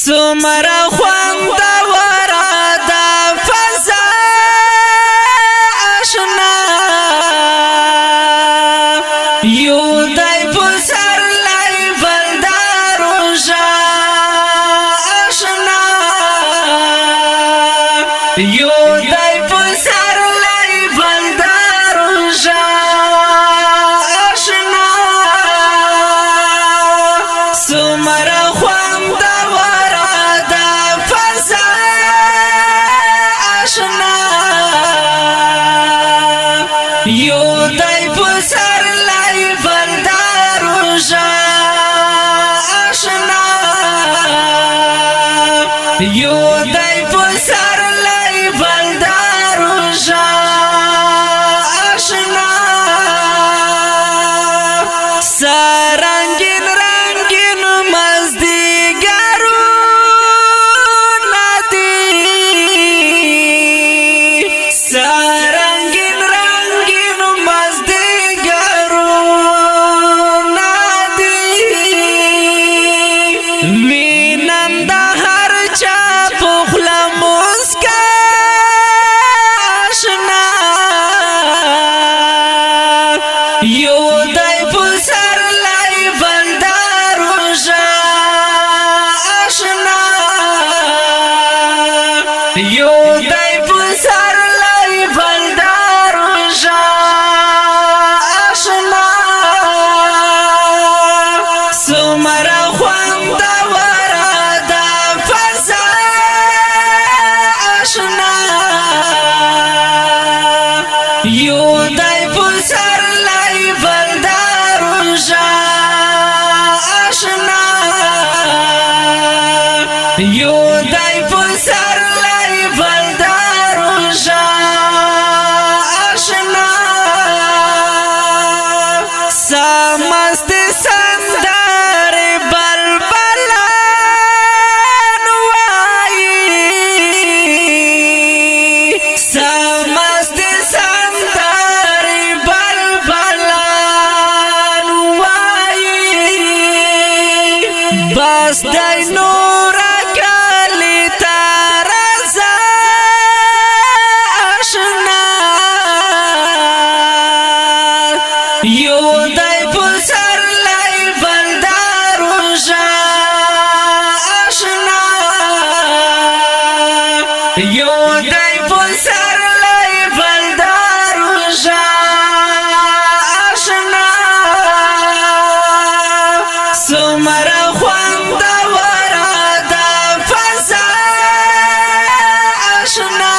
سمرا خوند وردا فضا آشنا یو دای پسر لای بلدارو جا آشنا یو دای پسر لای بلدارو جا آشنا سمرا خوند وردا فضا آشنا یو دای پسر لای بلدارو جا آشنا یو دای پسر لای بلدارو جا آشنا سرنگین رنگین مزدیگرو ندی سرنگین رنگین مزدیگرو ندی وینم دا هر چا پخلا مسکا آشنا یو دای پسر لای بلدارو جا آشنا یو دای پسر لای بلدارو جا آشنا سمرا خوند وردا فضا آشنا یو دای پسر لای بلدارو جا آشنا یو دای پسر لای بلدارو جا آشنا سمست سندر بلبلان وایی سمست سندر بلبلان وایی بس دای نورا کلی تارزا آشنا یو دای پسر لای بلدارو جا آشنا یو دای پسر لای بلدارو جا آشنا سمرا خوند وردا فضا آشنا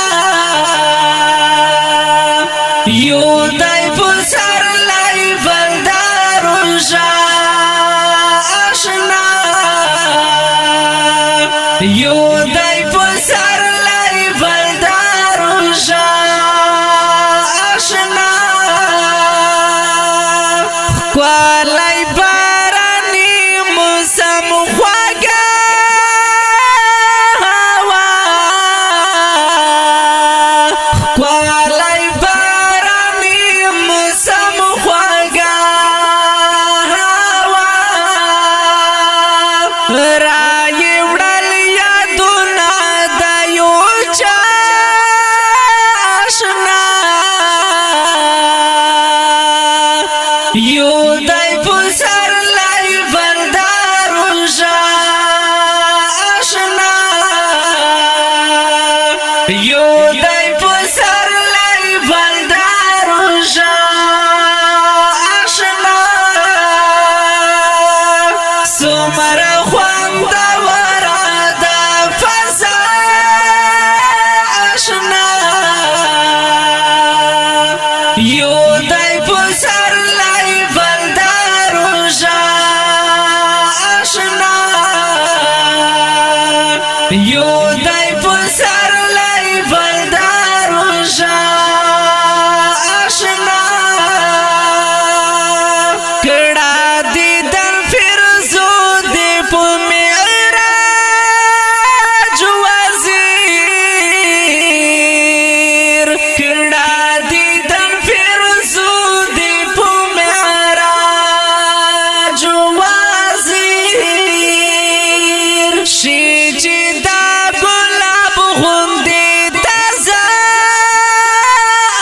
یو دای پسر لای بلدارو جا آشنا یو دای پسر لای بلدارو جا آشنا کوالای بارانی موسم خواگا هوا کوالای بارانی موسم خواگا هوا رای وړل یادونه د یو چا آشنا یو دای پسر لای بلدارو جا آشنا یو دای پسر لای بلدارو جا آشنا سمرا خوند وردا فضا آشنا یو دای پسر لای بلدارو جا آشنا یو دای پسر لای بلدارو جا آشنا کڑا دیدن فرزو دی پو معراج وزیر کڑا دیدن فرزو دی پو معراج وزیر شید چې دا ګلاب غوندې تازه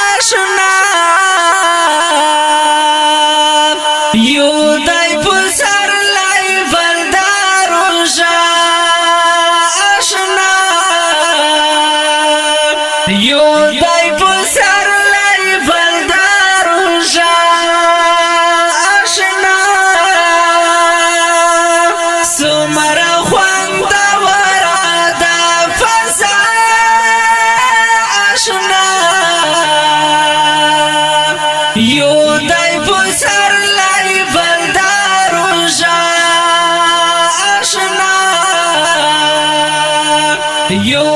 آشنا یو دای په سر لای بلدار روژه آشنا یو دای په سر لای بلدار روژه آشنا سمره خوندوره ده فضا آشنا یو دای په سر لای بلدار روژه آشنا یو